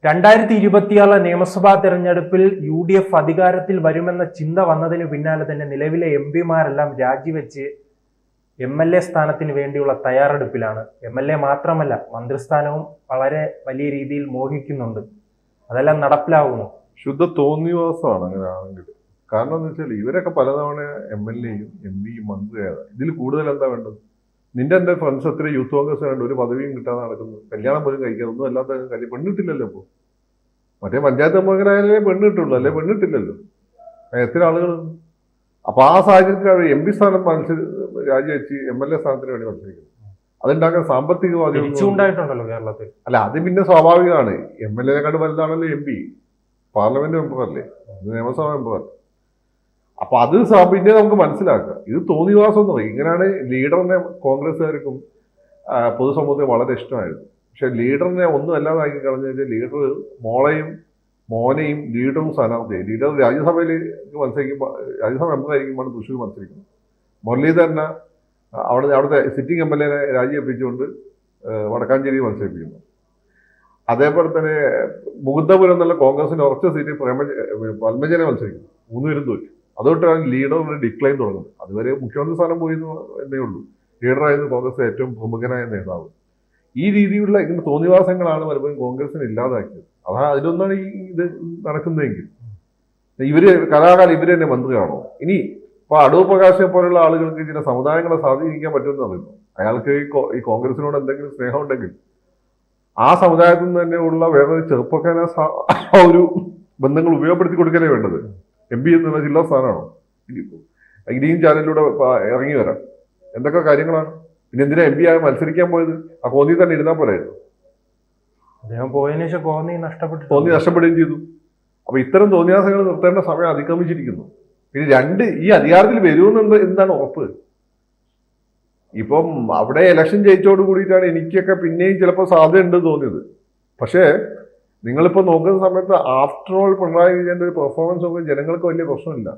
2026 നിയമസഭാ തെരഞ്ഞെടുപ്പിൽ UDF അധികാരത്തിൽ വരുമെന്ന ചിന്ത വന്നതിനു പിന്നാലെ തന്നെ നിലവിലെ MP-മാരെല്ലാം രാജിവെച്ച് MLA സ്ഥാനത്തിന് വേണ്ടിയുള്ള തയ്യാറെടുപ്പിലാണ്. MLA മാത്രമല്ല, മന്ത്രിസ്ഥാനവും വളരെ വലിയ രീതിയിൽ മോഹിക്കുന്നുണ്ട്. അതെല്ലാം നടപ്പിലാവുന്നു. ശുദ്ധ തോന്നിവാസമാണ് അങ്ങനെയാണെങ്കിൽ. കാരണം എന്ന് വെച്ചാൽ ഇവരൊക്കെ പലതവണ MLA-യും MP-യും മന്ത്രിയാണ്. ഇതിൽ കൂടുതൽ എന്താ വേണ്ടത്? എൻ്റെ ഫ്രണ്ട്സ് എത്ര യൂത്ത് കോൺഗ്രസ് വേണ്ട ഒരു പദവിയും കിട്ടാതെ നടക്കുന്നത്, കല്യാണം പോലും കഴിക്കാൻ ഒന്നും അല്ലാത്ത കാര്യം. പെണ്ണിട്ടില്ലല്ലോ ഇപ്പോൾ. മറ്റേ പഞ്ചായത്ത് മെമ്പർമാരായാലേ പെണ്ണിട്ടുള്ളൂ, അല്ലെ പെണ്ണിട്ടില്ലല്ലോ. എത്ര ആളുകൾ. അപ്പൊ ആ സാഹചര്യത്തിൽ അവർ MP സ്ഥാനം രാജിവെച്ച് MLA സ്ഥാനത്തിന് വേണ്ടി മത്സരിക്കുന്നു. അതുണ്ടാക്കാൻ സാമ്പത്തികവാദി ഉണ്ടായിട്ടുണ്ടല്ലോ കേരളത്തിൽ. അല്ല, അത് പിന്നെ സ്വാഭാവികമാണ്. MLA-നെക്കാട്ട് വലുതാണല്ലോ MP. പാർലമെന്റ് മെമ്പറല്ലേ, നിയമസഭാ മെമ്പറല്ലേ. അപ്പൊ അത് പിന്നെ നമുക്ക് മനസ്സിലാക്കുക. ഇത് തോന്നിവാസം എന്ന് പറയും. ഇങ്ങനെയാണ് ലീഡറിനെ കോൺഗ്രസ്സുകാർക്കും പൊതുസമൂഹത്തെ വളരെ ഇഷ്ടമായിരുന്നു. പക്ഷെ ലീഡറിനെ ഒന്നും അല്ലാതാക്കി കളഞ്ഞു കഴിഞ്ഞാൽ ലീഡർ മോനെയും ലീഡറും സ്ഥാനാർത്ഥിയായി. ലീഡർ രാജ്യസഭയിൽ മത്സരിക്കുമ്പോൾ, രാജ്യസഭ മെമ്പറായിരിക്കുമ്പോൾ തൃശ്ശൂർ മത്സരിക്കുന്നു. മുരളീധരനെ അവിടുത്തെ സിറ്റിംഗ് MLA-നെ രാജിവെപ്പിച്ചുകൊണ്ട് വടക്കാഞ്ചേരി മത്സരിപ്പിക്കുന്നു. അതേപോലെ തന്നെ മുകുന്ദപുരം എന്നുള്ള കോൺഗ്രസിന്റെ ഉറച്ച സീറ്റ് പത്മജനെ മത്സരിക്കുന്നു. 3 പേരും തോറ്റു. അതുകൊണ്ടാണ് ലീഡറിന്റെ ഡിക്ലൈൻ തുടങ്ങുന്നത്. അതുവരെ മുഖ്യമന്ത്രി സ്ഥാനം പോയിരുന്നു എന്നേ ഉള്ളൂ. ലീഡറായിരുന്നു കോൺഗ്രസ് ഏറ്റവും പ്രമുഖനായ നേതാവ്. ഈ രീതിയിലുള്ള ഇങ്ങനെ തോന്നിവാസങ്ങളാണ് പലപ്പോഴും കോൺഗ്രസിനെ ഇല്ലാതാക്കിയത്. അതാ അതിലൊന്നാണ് ഇത് നടക്കുന്നതെങ്കിൽ കലാകാലം ഇവര് തന്നെ മന്ത്രിയാണോ? ഇനി ഇപ്പൊ അടൂർ പ്രകാശിനെ പോലുള്ള ആളുകൾക്ക് ചില സമുദായങ്ങളെ സ്വാധീനിക്കാൻ പറ്റുമെന്ന് പറയുന്നു. അയാൾക്ക് ഈ കോൺഗ്രസിനോട് എന്തെങ്കിലും സ്നേഹം ഉണ്ടെങ്കിൽ ആ സമുദായത്തിൽ നിന്ന് തന്നെ ഉള്ള വേറൊരു ചെറുപ്പക്കാരെ ഒരു ബന്ധങ്ങൾ ഉപയോഗപ്പെടുത്തി കൊടുക്കലേ വേണ്ടത്. MP എന്നുള്ള ജില്ലാ സ്ഥാനമാണോ? ഗ്രീൻ ചാനലിലൂടെ ഇറങ്ങി വരാം. എന്തൊക്കെ കാര്യങ്ങളാണ്. പിന്നെ എന്തിനാ MP ആയി മത്സരിക്കാൻ പോയത്? ആ കോന്നി തന്നെ ഇരുന്നാൽ പോരായിരുന്നു. അദ്ദേഹം പോയതിനു ശേഷം കോന്നി നഷ്ടപ്പെടുകയും ചെയ്തു. അപ്പൊ ഇത്തരം തോന്നിയാസങ്ങൾ നിർത്തേണ്ട സമയം അതിക്രമിച്ചിരിക്കുന്നു. പിന്നെ ഈ അധികാരത്തിൽ വരുമെന്ന് എന്താണ് ഉറപ്പ്? ഇപ്പം അവിടെ ഇലക്ഷൻ ജയിച്ചോട് കൂടിയിട്ടാണ് എനിക്കൊക്കെ പിന്നെയും ചിലപ്പോൾ സാധ്യത ഉണ്ട് തോന്നിയത്. പക്ഷേ നിങ്ങളിപ്പോൾ നോക്കുന്ന സമയത്ത് ആഫ്റ്റർ ഓൾ പിണറായി വിജയന്റെ ഒരു പെർഫോമൻസ് ഒക്കെ ജനങ്ങൾക്ക് വലിയ പ്രശ്നമില്ല.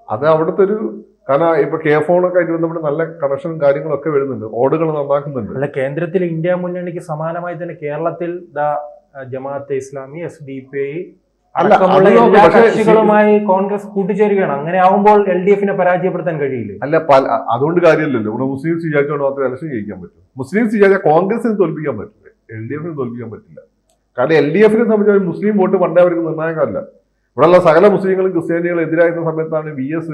അത് അവിടുത്തെ ഒരു കാരണം ഇപ്പൊ ഫോണൊക്കെ ആയിട്ട് ബന്ധപ്പെട്ട് നല്ല കണക്ഷനും കാര്യങ്ങളൊക്കെ വരുന്നുണ്ട്. റോഡുകൾ നന്നാക്കുന്നുണ്ട്. അല്ല, കേന്ദ്രത്തിൽ ഇന്ത്യ മുന്നണിക്ക് സമാനമായി തന്നെ കേരളത്തിൽ ജമാഅത്തെ ഇസ്ലാമി, SDPI കക്ഷികളുമായി കോൺഗ്രസ് കൂട്ടിച്ചേരുകയാണ്. അങ്ങനെ ആവുമ്പോൾ LDF-നെ പരാജയപ്പെടുത്താൻ കഴിയില്ല. അല്ല, അതുകൊണ്ട് കാര്യമില്ലല്ലോ. ഇവിടെ മുസ്ലിംസ് വിചാരിച്ചുകൊണ്ട് മാത്രമേ ഇലക്ഷൻ ജയിക്കാൻ പറ്റും. മുസ്ലിംസ് വിചാരിച്ചാൽ കോൺഗ്രസിന് തോൽപ്പിക്കാൻ പറ്റില്ല, LDF-ന് തോൽപ്പിക്കാൻ പറ്റില്ല. കാരണം LDF-നെ സംബന്ധിച്ച് മുസ്ലിം വോട്ട് പണ്ടേ അവർക്ക് നിർണായകമല്ല. ഇവിടെയുള്ള സകല മുസ്ലിങ്ങളും ക്രിസ്ത്യാനികളും എതിരായിരുന്ന സമയത്താണ് VS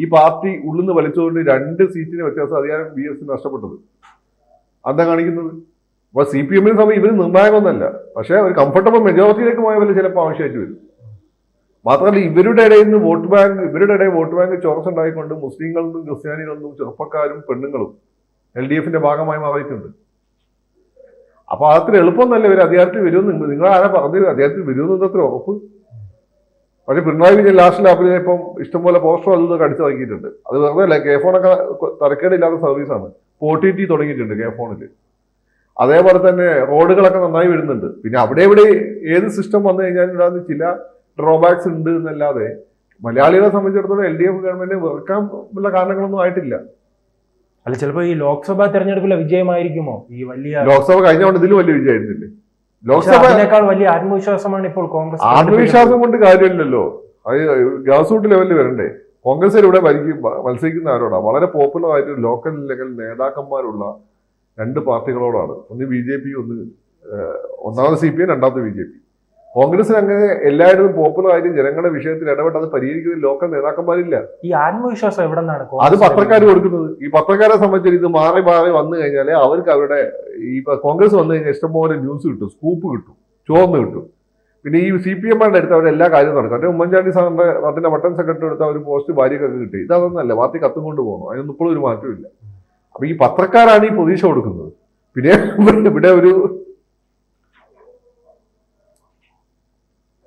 ഈ പാർട്ടി ഉള്ളിന്ന് വലിച്ചുകൊണ്ട് 2 സീറ്റിന് വ്യത്യാസം അധികാരം VS നഷ്ടപ്പെട്ടത്. അതാ കാണിക്കുന്നത്. അപ്പൊ CPM-ന് സമയം ഇവര് നിർണായകമൊന്നല്ല. പക്ഷെ ഒരു കംഫർട്ടബിൾ മെജോറിറ്റിയിലേക്ക് പോയാൽ ചിലപ്പോൾ ആവശ്യമായിട്ട് വരും. മാത്രമല്ല ഇവരുടെ ഇടയിൽ വോട്ട് ബാങ്ക് ചോർച്ചുണ്ടായിക്കൊണ്ട് മുസ്ലിങ്ങളിൽ നിന്നും ക്രിസ്ത്യാനികളിൽ നിന്നും ചെറുപ്പക്കാരും പെണ്ണുങ്ങളും LDF-ന്റെ ഭാഗമായി മാറിയിട്ടുണ്ട്. അപ്പൊ അത്ര എളുപ്പമൊന്നല്ല ഇവർ അധികാരത്തിൽ വരുമെന്ന്. നിങ്ങൾ ആരാ പറഞ്ഞത് അധികാരത്തിൽ വരുമെന്നത് അത്ര ഉറപ്പ്? പക്ഷെ പിണറായി വിജയൻ ലാസ്റ്റിൽ ഇപ്പം ഇഷ്ടംപോലെ പോസ്റ്റർ അതൊക്കെ അടിച്ചിറക്കിയിട്ടുണ്ട്. അത് വെറുതെ അല്ല, ഫോണൊക്കെ തരക്കേടില്ലാത്ത സർവീസാണ്. OTT തുടങ്ങിയിട്ടുണ്ട് ഫോണിൽ. അതേപോലെ തന്നെ റോഡുകളൊക്കെ നന്നായി വരുന്നുണ്ട്. പിന്നെ അവിടെ ഏത് സിസ്റ്റം വന്നു കഴിഞ്ഞാലും ഇതിനകത്ത് ചില ഡ്രോബാക്സ് ഉണ്ട് എന്നല്ലാതെ മലയാളികളെ സംബന്ധിച്ചിടത്തോളം LDF ഗവൺമെന്റിനെ വെറുക്കാൻ ഉള്ള കാരണങ്ങളൊന്നും ആയിട്ടില്ല. അല്ല, ചിലപ്പോൾ ഈ ലോക്സഭാ തെരഞ്ഞെടുപ്പിലെ വിജയമായിരിക്കുമോ ഈ വലിയ? ലോക്സഭ കഴിഞ്ഞുകൊണ്ട് ഇതിലും വലിയ വിജയമായിരുന്നില്ലേ? ലോക്സഭയേക്കാൾ വലിയ ആത്മവിശ്വാസമാണ് ഇപ്പോൾ കോൺഗ്രസ്. ആത്മവിശ്വാസം കൊണ്ട് കാര്യമില്ലല്ലോ. അത് ഗ്രാസ് റൂട്ട് ലെവലിൽ വരണ്ടേ? കോൺഗ്രസ് ഇവിടെ മത്സരിക്കുന്ന ആരോടാ? വളരെ പോപ്പുലർ ആയിട്ട് ലോക്കൽ ലെവൽ നേതാക്കന്മാരുള്ള 2 പാർട്ടികളോടാണ്. ഒന്ന് BJP, ഒന്നാമത് CPM, രണ്ടാമത് BJP. കോൺഗ്രസിന് അങ്ങനെ എല്ലായിടത്തും പോപ്പുലർ ആയിട്ട് ജനങ്ങളുടെ വിഷയത്തിൽ ഇടപെട്ട് അത് പരിഹരിക്കുന്ന ലോക്കൽ നേതാക്കന്മാരില്ല. ഈ ആത്മവിശ്വാസം എവിടെ നിന്നാണ്? അത് പത്രക്കാർ കൊടുക്കുന്നത്. ഈ പത്രക്കാരെ സംബന്ധിച്ച് ഇത് മാറി വന്നു കഴിഞ്ഞാൽ അവർക്ക് അവരുടെ ഈ കോൺഗ്രസ് വന്നു കഴിഞ്ഞാൽ ഇഷ്ടംപോലെ ന്യൂസ് കിട്ടും, സ്കൂപ്പ് കിട്ടും, ചോർന്ന് കിട്ടും. പിന്നെ ഈ CPM-മാരുടെ അടുത്ത് അവരുടെ എല്ലാ കാര്യവും നടക്കും. മറ്റേ ഉമ്മൻചാണ്ടി സാറിന്റെ പാർട്ടിന്റെ മട്ടൻ സെക്രട്ടറി എടുത്ത ഒരു പോസ്റ്റ് ഭാര്യക്കൊക്കെ കിട്ടി. ഇതൊന്നല്ല, പാർട്ടി കത്തും കൊണ്ട് പോകണം. അതിനൊന്നും ഇപ്പോഴും ഒരു മാറ്റമില്ല. അപ്പൊ ഈ പത്രക്കാരാണ് ഈ പ്രതീക്ഷ കൊടുക്കുന്നത്. പിന്നെ ഇവിടെ ഒരു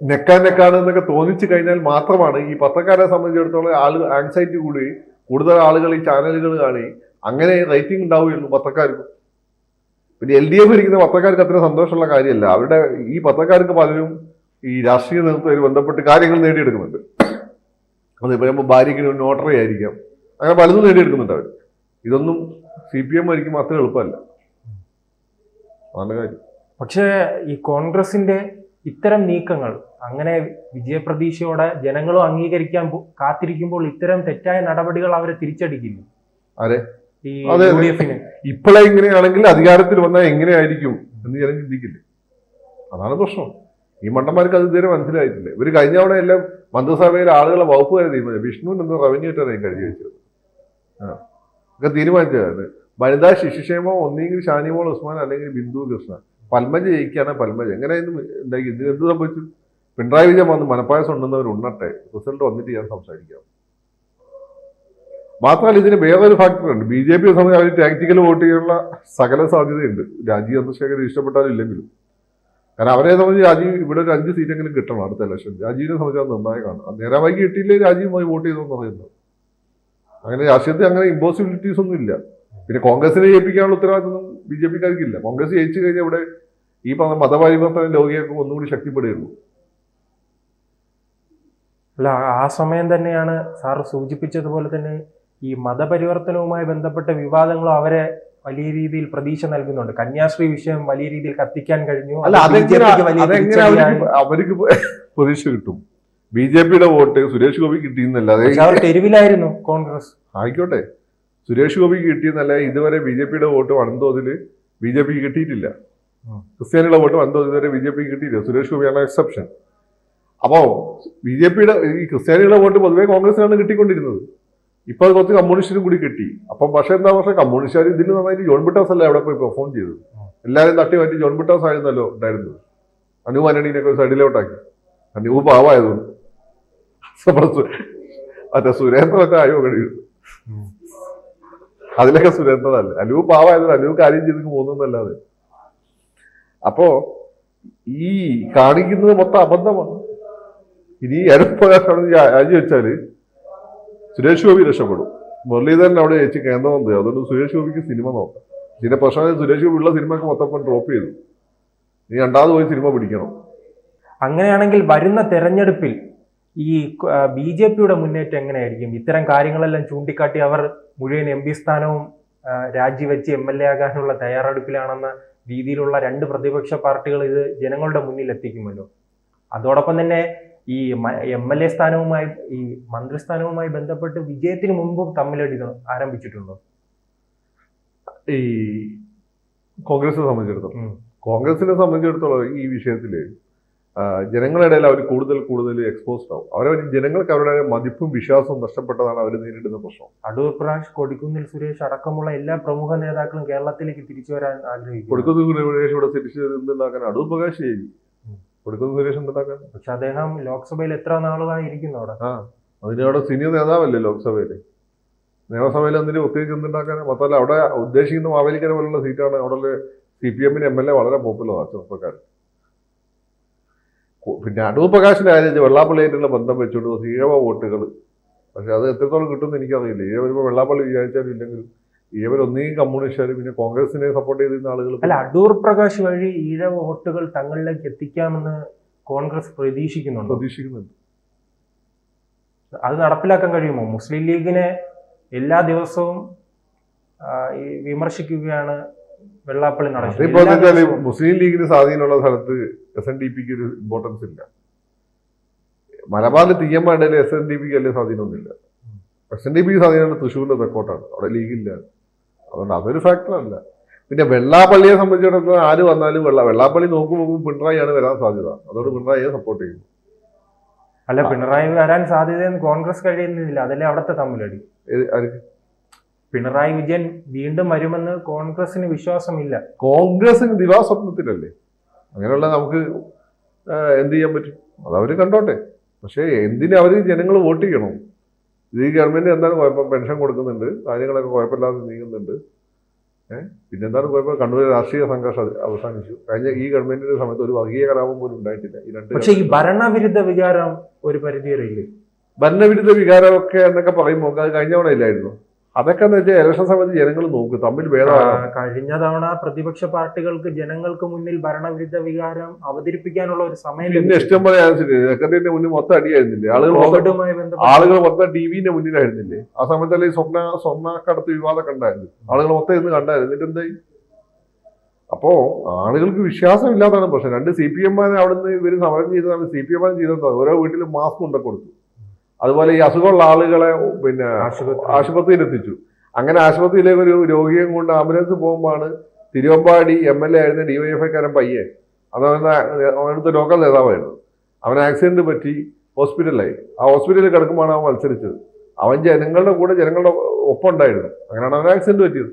നെക്കാണെന്നൊക്കെ തോന്നിച്ചു കഴിഞ്ഞാൽ മാത്രമാണ് ഈ പത്രക്കാരെ സംബന്ധിച്ചിടത്തോളം ആങ്സൈറ്റി കൂടി കൂടുതൽ ആളുകൾ ഈ ചാനലുകൾ കാണി അങ്ങനെ റേറ്റിംഗ് ഉണ്ടാവുകയുള്ളൂ പത്രക്കാർക്ക്. പിന്നെ LDF ഇരിക്കുന്ന പത്രക്കാർക്ക് അത്ര സന്തോഷമുള്ള കാര്യമല്ല. ഈ പത്രക്കാർക്ക് പലരും ഈ രാഷ്ട്രീയ നേതൃത്വത്തിൽ ബന്ധപ്പെട്ട് കാര്യങ്ങൾ നേടിയെടുക്കുന്നുണ്ട്. അത് പറയുമ്പോൾ ഭാര്യയ്ക്ക് നോട്ടറി ആയിരിക്കാം, അങ്ങനെ പലതും നേടിയെടുക്കുന്നുണ്ട് അവർ. ഇതൊന്നും CPM ഭരിക്കുമ്പോൾ അത്ര എളുപ്പമല്ല. നല്ല കാര്യം. പക്ഷേ ഈ കോൺഗ്രസിന്റെ ഇത്തരം നീക്കങ്ങൾ അങ്ങനെ വിജയപ്രതീക്ഷയോടെ ജനങ്ങളും അംഗീകരിക്കാൻ കാത്തിരിക്കുമ്പോൾ ഇത്തരം തെറ്റായ നടപടികൾ അവരെ തിരിച്ചടിക്കില്ല. അതെ, ഈ അതെ. UDF ഇപ്പോഴേ ഇങ്ങനെയാണെങ്കിൽ അധികാരത്തിൽ വന്നാൽ എങ്ങനെയായിരിക്കും എന്ന് ഞാൻ ചിന്തിക്കില്ല. അതാണ് പ്രശ്നം. ഈ മണ്ടന്മാർക്ക് അത് ഇതുവരെ മനസ്സിലായിട്ടില്ല. ഇവർ കഴിഞ്ഞ തവണ എല്ലാം മന്ത്രിസഭയിലെ ആളുകളെ വകുപ്പ് വരെ തീരുമാനിച്ചു. വിഷ്ണുവിന് എന്തോ റവന്യൂ ഇട്ടാണ് കഴിഞ്ഞു വെച്ചത്. ഒക്കെ തീരുമാനിച്ചത് വനിതാ ശിശുക്ഷേമം ഒന്നെങ്കിൽ ഷാനിമോൾ ഉസ്മാൻ അല്ലെങ്കിൽ ബിന്ദു കൃഷ്ണ. പൽമജ ജയിക്കാണ് പൽമജ. എങ്ങനെയായിരുന്നു ഉണ്ടാക്കി? ഇത് എന്ത് സംഭവിച്ചു? പിണറായി വിജയൻ വന്ന് മനപ്പായസം ഉണ്ടെന്നവർ ഉണ്ണട്ടെ, റിസൾട്ട് വന്നിട്ട് ഞാൻ സംസാരിക്കാം. മാത്രമല്ല ഇതിന് വേറൊരു ഫാക്ടറുണ്ട്. BJP സംബന്ധിച്ച് അവർ ടാക്ടിക്കൽ വോട്ട് ചെയ്യാനുള്ള സകല സാധ്യതയുണ്ട്, രാജീവ് ചന്ദ്രശേഖരൻ ഇഷ്ടപ്പെട്ടാലും ഇല്ലെങ്കിലും. കാരണം അവരെ സംബന്ധിച്ച് രാജീവ് ഇവിടെ ഒരു 5 സീറ്റെങ്കിലും കിട്ടണം അടുത്ത ഇലക്ഷൻ. രാജീവിനെ സംബന്ധിച്ച് അത് നിർണായകമാണ്. നേരമായി കിട്ടിയില്ലേ രാജീവുമായി വോട്ട് ചെയ്തെന്ന് പറയുന്നത്. അങ്ങനെ രാഷ്ട്രീയത്തിൽ അങ്ങനെ ഇമ്പോസിബിലിറ്റീസ് ഒന്നും ഇല്ല. പിന്നെ കോൺഗ്രസിനെ ജയിപ്പിക്കാനുള്ള ഉത്തരവാദിത്വം BJPക്കാർക്കില്ല. കോൺഗ്രസ് ജയിച്ചു കഴിഞ്ഞാൽ ഇവിടെ ഈ പറഞ്ഞ മതപരിവർത്തന ലോകിയൊക്കെ ഒന്നുകൂടി ശക്തിപ്പെടുകയുള്ളൂ. അല്ല, ആ സമയം തന്നെയാണ് സാറ് സൂചിപ്പിച്ചതുപോലെ തന്നെ ഈ മതപരിവർത്തനവുമായി ബന്ധപ്പെട്ട വിവാദങ്ങളും അവരെ വലിയ രീതിയിൽ പ്രതീക്ഷ നൽകുന്നുണ്ട്. കന്യാസ്ത്രീ വിഷയം വലിയ രീതിയിൽ കത്തിക്കാൻ കഴിഞ്ഞു. അല്ല, അതെങ്ങനെ അവർക്ക് പ്രതീക്ഷ കിട്ടും? BJPയുടെ വോട്ട് സുരേഷ് ഗോപി കിട്ടിയെന്നല്ലാതെ അവർ തെരുവിലായിരുന്നു കോൺഗ്രസ്. ആയിക്കോട്ടെ, സുരേഷ് ഗോപിക്ക് കിട്ടിയെന്നല്ല ഇതുവരെ BJPയുടെ വോട്ട് വൻതോതിൽ BJPക്ക് കിട്ടിയിട്ടില്ല. ക്രിസ്ത്യാനികളുടെ വോട്ട് വൻതോതിൽ ഇതുവരെ BJPക്ക് കിട്ടിയില്ല. സുരേഷ് ഗോപിയാണ് എക്സെപ്ഷൻ. അപ്പോ BJPയുടെ ഈ ക്രിസ്ത്യാനികളുടെ വോട്ട് പൊതുവെ കോൺഗ്രസിനാണ് കിട്ടിക്കൊണ്ടിരുന്നത്. ഇപ്പൊ അത് കുറച്ച് കമ്മ്യൂണിസ്റ്റിനും കൂടി കിട്ടി. അപ്പം പക്ഷേ എന്താ പക്ഷേ കമ്മ്യൂണിസ്റ്റുകാർ ഇതിൽ നന്നായിട്ട് ജോൺ ബിട്ടാസ് അല്ല അവിടെ പോയി പെർഫോം ചെയ്തത്. എല്ലാവരും തട്ടി മാറ്റി ജോൺ ബിട്ടാസ് ആയിരുന്നല്ലോ ഉണ്ടായിരുന്നത്. അനു ആന്റണീനൊക്കെ സൈഡിലോട്ടാക്കി. അനു പാവായതുകൊണ്ട് മറ്റേ സുരേന്ദ്രന്റെ ആയോ കഴിയുന്നു. അതിലൊക്കെ സുരേന്ദ്രനല്ല. അനു പാവായതുകൊണ്ട് അനു കാര്യം ചെയ്ത് പോകുന്നതല്ലാതെ. അപ്പോ ഈ കാണിക്കുന്നത് മൊത്തം അബദ്ധമാണ്. ഇനി എരപ്പകാശാണെന്ന് രാജി വെച്ചാല് സുരേഷ് ഗോപി രക്ഷപ്പെടും. മുരളീധരൻ അവിടെ വെച്ച് കേന്ദ്രമന്ത്രി. അതുകൊണ്ട് സുരേഷ് ഗോപിക്ക് സിനിമ നോക്കാം. ഇതിന്റെ പ്രശ്നം സുരേഷ് ഗോപി ഉള്ള സിനിമയൊക്കെ മൊത്തം ഡ്രോപ്പ് ചെയ്തു. ഇനി രണ്ടാമത് പോയി സിനിമ പിടിക്കണം. അങ്ങനെയാണെങ്കിൽ വരുന്ന തെരഞ്ഞെടുപ്പിൽ ഈ BJPയുടെ മുന്നേറ്റം എങ്ങനെയായിരിക്കും? ഇത്തരം കാര്യങ്ങളെല്ലാം ചൂണ്ടിക്കാട്ടി അവർ മുഴുവൻ MP സ്ഥാനവും രാജിവെച്ച് MLA ആകാനുള്ള തയ്യാറെടുപ്പിലാണെന്ന രീതിയിലുള്ള 2 പ്രതിപക്ഷ പാർട്ടികൾ ഇത് ജനങ്ങളുടെ മുന്നിൽ എത്തിക്കുമല്ലോ. അതോടൊപ്പം തന്നെ ഈ MLA സ്ഥാനവുമായി ഈ മന്ത്രിസ്ഥാനവുമായി ബന്ധപ്പെട്ട് വിജയത്തിന് മുമ്പും തമ്മിലടി ആരംഭിച്ചിട്ടുണ്ടോ? ഈ കോൺഗ്രസിനെ സംബന്ധിച്ചിടത്തോളം ഈ വിഷയത്തില് ജനങ്ങളുടെ ഇടയിൽ അവർ കൂടുതൽ എക്സ്പോസ്ഡ് ആവും. ജനങ്ങൾക്ക് അവരുടെ മതിപ്പും വിശ്വാസവും നഷ്ടപ്പെട്ടതാണ് അവർ നേരിടുന്ന പ്രശ്നം. അടൂർ പ്രകാശ്, കൊടിക്കുന്നിൽ സുരേഷ് അടക്കമുള്ള എല്ലാ പ്രമുഖ നേതാക്കളും കേരളത്തിലേക്ക് തിരിച്ചു വരാൻ ആഗ്രഹിക്കും. കൊടിക്കുന്നിൽ സുരേഷ് ഇവിടെ തിരിച്ചു എന്തുണ്ടാക്കാൻ അടൂർ പ്രകാശ് ശരി, കൊടുക്കുന്ന സുരേഷ് എന്തുണ്ടാക്കാൻ? പക്ഷെ അദ്ദേഹം ലോക്സഭയിൽ എത്ര നാളുകളായി ഇരിക്കുന്നു അവിടെ. അതിനവിടെ സീനിയർ നേതാവല്ലേ ലോക്സഭയില്. നിയമസഭയിൽ എന്തിനും പ്രത്യേകിച്ച് എന്തുണ്ടാക്കാൻ? മാത്രമല്ല അവിടെ ഉദ്ദേശിക്കുന്ന മാവേലിക്കര പോലുള്ള സീറ്റാണ്. അവിടെ CPM-ന് MLA വളരെ പോപ്പുലറാണ് ചെറുപ്പക്കാർ. പിന്നെ അടൂർ പ്രകാശിന്റെ കാര്യം വെള്ളാപ്പള്ളിയായിട്ടുള്ള ബന്ധം വെച്ചുകൊണ്ട് ഈഴവ വോട്ടുകൾ. പക്ഷെ അത് എത്രത്തോളം കിട്ടുമെന്ന് എനിക്കറിയില്ല. ഈഴവ വരുമ്പോൾ വെള്ളാപ്പള്ളി വിചാരിച്ചാലും ഇല്ലെങ്കിൽ ഈഴവരൊന്നെങ്കിൽ കമ്മ്യൂണിസ്റ്റുകാർ പിന്നെ കോൺഗ്രസിനെ സപ്പോർട്ട് ചെയ്തിരുന്ന ആളുകൾ. അല്ല, അടൂർ പ്രകാശ് വഴി ഈഴവ വോട്ടുകൾ തങ്ങളിലേക്ക് എത്തിക്കാമെന്ന് കോൺഗ്രസ് പ്രതീക്ഷിക്കുന്നുണ്ട്. അത് നടപ്പിലാക്കാൻ കഴിയുമോ? മുസ്ലിം ലീഗിനെ എല്ലാ ദിവസവും വിമർശിക്കുകയാണ് വെള്ളാപ്പള്ളി നടക്കുന്നത്. മുസ്ലിം ലീഗിന് സ്വാധീനമുള്ള സ്ഥലത്ത് SNDPക്ക് ഒരു ഇമ്പോർട്ടൻസ് ഇല്ല. മലബാറിൽ തീയമ്പാണ്ടേലും SNDPക്ക് വലിയ സ്വാധീനമൊന്നുമില്ല. SNDPക്ക് സ്വാധീനമുള്ള തൃശ്ശൂരിന്റെ തെക്കോട്ടാണ്. അവിടെ ലീഗില്ല. അതുകൊണ്ട് അതൊരു ഫാക്ടറല്ല. പിന്നെ വെള്ളാപ്പള്ളിയെ സംബന്ധിച്ചിടത്തോളം ആര് വന്നാലും വെള്ളാപ്പള്ളി നോക്കുമ്പോൾ പിണറായിയാണ് വരാൻ സാധ്യത. അതോട് പിണറായിയെ സപ്പോർട്ട് ചെയ്യുന്നു. അല്ല, പിണറായി വരാൻ സാധ്യതയെന്ന് കോൺഗ്രസ് കഴിയുന്നില്ല. അതല്ലേ അവിടുത്തെ തമ്മിലടി. പിണറായി വിജയൻ വീണ്ടും വരുമെന്ന് കോൺഗ്രസിന് വിശ്വാസമില്ല. കോൺഗ്രസിന് ദിവാസ്വപ്നത്തിലല്ലേ. അങ്ങനെയുള്ള നമുക്ക് എന്ത് ചെയ്യാൻ പറ്റും? അതവര് കണ്ടോട്ടെ. പക്ഷേ എന്തിനും അവർ ജനങ്ങൾ വോട്ട് ചെയ്യണം. ഇത് ഈ ഗവൺമെന്റ് എന്താണ് കുഴപ്പം? പെൻഷൻ കൊടുക്കുന്നുണ്ട്, കാര്യങ്ങളൊക്കെ കുഴപ്പമില്ലാതെ നീങ്ങുന്നുണ്ട്. പിന്നെന്താണ് കുഴപ്പം? കണ്ണൂർ രാഷ്ട്രീയ സംഘർഷം അവസാനിച്ചു. കഴിഞ്ഞ ഈ ഗവൺമെന്റിന്റെ സമയത്ത് ഒരു വർഗീയ കലാപം പോലും ഉണ്ടായിട്ടില്ല. പക്ഷേ ഈ ഭരണവിരുദ്ധ വികാരം ഒരു പരിധിവരെ ഇല്ലേ? ഭരണവിരുദ്ധ വികാരമൊക്കെ എന്നൊക്കെ പറയുമ്പോൾ അത് കഴിഞ്ഞ തവണ ഇല്ലായിരുന്നു. അതൊക്കെ എന്ന് വെച്ചാൽ ഇലക്ഷൻ സമയത്ത് ജനങ്ങൾ നോക്കും, തമ്മിൽ ഭേദമാണ്. കഴിഞ്ഞ തവണ പ്രതിപക്ഷ പാർട്ടികൾക്ക് ജനങ്ങൾക്ക് മുന്നിൽ ഭരണവിരുദ്ധ വികാരം അവതരിപ്പിക്കാനുള്ള ഒരു സമയം പിന്നെ ഇഷ്ടം പോലെ സെക്രട്ടറിയുടെ മുന്നിൽ മൊത്തം അടിയായിരുന്നില്ലേ ആളുകൾ മൊത്തം TVന്റെ മുന്നിലായിരുന്നില്ലേ? ആ സമയത്തല്ലേ സ്വർണ്ണക്കടത്ത് വിവാദമൊക്കെ ഉണ്ടായിരുന്നു. ആളുകൾ മൊത്തം ഇന്ന് കണ്ടായിരുന്നു. എന്നിട്ട് എന്തായി? അപ്പോൾ ആളുകൾക്ക് വിശ്വാസമില്ലാതാണ് പ്രശ്നം. 2 CPM അവിടുന്ന് ഇവർ സമരം ചെയ്തതാണ്. CPM ചെയ്തത് ഓരോ വീട്ടിലും മാസ്ക് കൊണ്ടു കൊടുത്തു. അതുപോലെ ഈ അസുഖമുള്ള ആളുകളെ പിന്നെ ആശുപത്രിയിൽ എത്തിച്ചു. അങ്ങനെ ആശുപത്രിയിലേക്ക് ഒരു രോഗിയെ കൊണ്ട് ആംബുലൻസ് പോകുമ്പോഴാണ് തിരുവമ്പാടി MLA ആയിരുന്ന DYFIക്കാരൻ പയ്യെ, അവനടുത്ത ലോക്കൽ നേതാവായിരുന്നു, അവൻ ആക്സിഡന്റ് പറ്റി ഹോസ്പിറ്റലിലായി. ആ ഹോസ്പിറ്റലിൽ കിടക്കുമ്പോഴാണ് അവൻ മത്സരിച്ചത്. അവൻ ജനങ്ങളുടെ കൂടെ ജനങ്ങളുടെ ഒപ്പം ഉണ്ടായിരുന്നു. അങ്ങനെയാണ് അവൻ ആക്സിഡന്റ് പറ്റിയത്.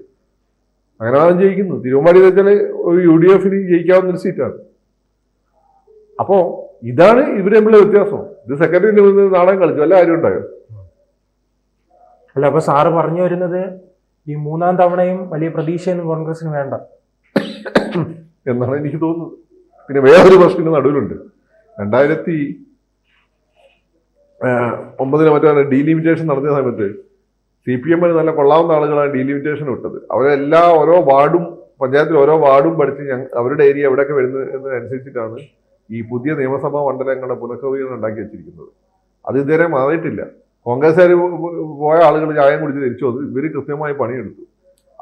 അങ്ങനെയാണ് അവൻ ജയിക്കുന്നത്. തിരുവമ്പാടി വെച്ചാൽ ഒരു UDF ജയിക്കാവുന്നൊരു സീറ്റാണ്. അപ്പോൾ ഇതാണ് ഇവർ തമ്മിലുള്ള വ്യത്യാസം. ഇത് സെക്രട്ടറിന്റെ മുന്നിൽ നാടകം കളിച്ചു വല്ല കാര്യം ഉണ്ടായോ? അല്ല, അപ്പൊ സാറ് പറഞ്ഞു വരുന്നത് ഈ 3ാം തവണയും വലിയ പ്രതീക്ഷയൊന്നും കോൺഗ്രസിന് വേണ്ട എന്നാണ് എനിക്ക് തോന്നുന്നത്. പിന്നെ വേറൊരു പ്രശ്നം നടുവിലുണ്ട്. 2009 മറ്റോ ഡീലിമിറ്റേഷൻ നടത്തിയ സമയത്ത് CPM നല്ല കൊള്ളാവുന്ന ആളുകളാണ് ഡീലിമിറ്റേഷൻ വിട്ടത്. അവരെല്ലാ ഓരോ വാർഡും പഞ്ചായത്തിൽ ഓരോ വാർഡും പഠിച്ച് അവരുടെ ഏരിയ എവിടെയൊക്കെ വരുന്നതിനനുസരിച്ചിട്ടാണ് ഈ പുതിയ നിയമസഭാ മണ്ഡലങ്ങളുടെ പുനഃക്രമീകരണം ഉണ്ടാക്കി വെച്ചിരിക്കുന്നത്. അത് ഇതുവരെ മാറിയിട്ടില്ല. കോൺഗ്രസ്സുകാർ പോയ ആളുകൾ ചായം കുടിച്ച് തിരിച്ചു വന്നു. ഇവർ കൃത്യമായി പണിയെടുത്തു.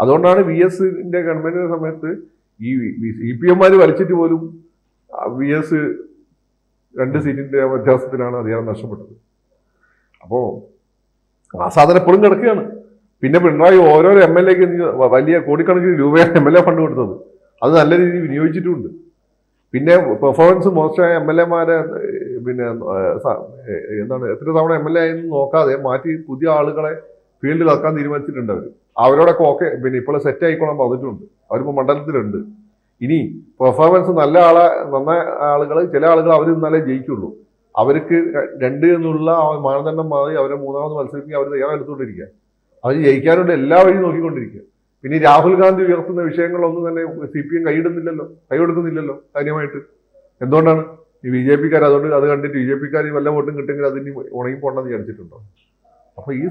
അതുകൊണ്ടാണ് VSന്റെ ഗവൺമെന്റിന്റെ സമയത്ത് ഈ CPM വലിച്ചിട്ട് പോലും VS 2 സീറ്റിന്റെ വ്യത്യാസത്തിലാണ് അധികാരം നഷ്ടപ്പെട്ടത്. അപ്പോൾ ആ സാധനം എപ്പോഴും കിടക്കുകയാണ്. പിന്നെ പിണറായി ഓരോരോ MLAക്ക് വലിയ കോടിക്കണക്കിന് രൂപയാണ് MLA ഫണ്ട് കൊടുത്തത്. അത് നല്ല രീതിയിൽ വിനിയോഗിച്ചിട്ടുമുണ്ട്. പിന്നെ പെർഫോമൻസ് മോശമായ MLAമാരെ പിന്നെ എന്താണ് എത്ര തവണ MLA ആയെന്ന് നോക്കാതെ മാറ്റി പുതിയ ആളുകളെ ഫീൽഡിൽ ഇറക്കാൻ തീരുമാനിച്ചിട്ടുണ്ട് അവർ. അവരോടൊക്കെ ഓക്കെ പിന്നെ ഇപ്പോൾ സെറ്റ് ആയിക്കോളാൻ പറഞ്ഞിട്ടുണ്ട്. അവരിപ്പോൾ മണ്ഡലത്തിലുണ്ട്. ഇനി പെർഫോമൻസ് നന്നായ ആളുകൾ, ചില ആളുകൾ അവർ ഇന്നാലേ ജയിക്കുള്ളൂ. അവർക്ക് 2 എന്നുള്ള മാനദണ്ഡം മാറി അവരെ 3ാമത് മത്സരിപ്പിക്കാൻ അവർ തയ്യാറെടുത്തുകൊണ്ടിരിക്കുക. അവർ ജയിക്കാനുള്ള എല്ലാ വഴിയും നോക്കിക്കൊണ്ടിരിക്കുക. പിന്നെ രാഹുൽ ഗാന്ധി ഉയർത്തുന്ന വിഷയങ്ങളൊന്നും തന്നെ CPM കൈകൊടുക്കുന്നില്ലല്ലോ കാര്യമായിട്ട്. എന്തുകൊണ്ടാണ്? ഈ BJPക്കാർ അതുകൊണ്ട് അത് കണ്ടിട്ട് BJPക്കാർ വല്ല വോട്ടും കിട്ടുമെങ്കിൽ അതിന് ഉണങ്ങി പോകണമെന്ന് വിചാരിച്ചിട്ടുണ്ടോ? അപ്പൊ ഈ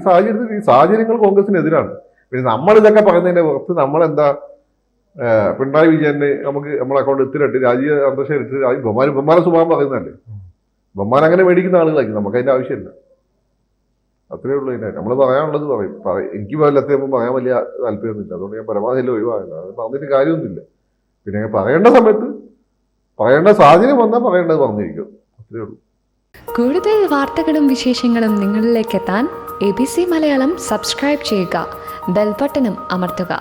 സാഹചര്യങ്ങൾ കോൺഗ്രസിനെതിരാണ്. പിന്നെ നമ്മളിതൊക്കെ പറയുന്നതിന്റെ പുറത്ത് നമ്മളെന്താ പിണറായി വിജയന് നമുക്ക് നമ്മളെ അക്കൗണ്ട് ഇത്തിരിട്ട് രാജീവ് അന്തരീക്ഷം എടുത്ത് ബഹുമാന സ്വഭാവം പറയുന്നതല്ലേ. ബഹുമാനം അങ്ങനെ മേടിക്കുന്ന ആളുകളായിരിക്കും. നമുക്ക് അതിന്റെ ആവശ്യമില്ല. അത്രേ ഉള്ളൂ. ഇതിനെ നമ്മൾ പറയാനുള്ളത് പറയും. എനിക്ക് വല്ലത്തേപ്പം പറയാൻ വലിയ താല്പര്യമൊന്നുമില്ല. അതുകൊണ്ട് ഞാൻ പരമാവധി ഒഴിവാകില്ല. അത് പറഞ്ഞിട്ട് കാര്യമൊന്നുമില്ല. പിന്നെ പറയേണ്ട സമയത്ത് പറയേണ്ട സാഹചര്യം വന്നാൽ പറയേണ്ടത് പറഞ്ഞിരിക്കും. അത്രേ ഉള്ളൂ. കൂടുതൽ വാർത്തകളും വിശേഷങ്ങളും നിങ്ങളിലേക്ക് എത്താൻ ABC മലയാളം സബ്സ്ക്രൈബ് ചെയ്യുക, ബെൽബട്ടനും അമർത്തുക.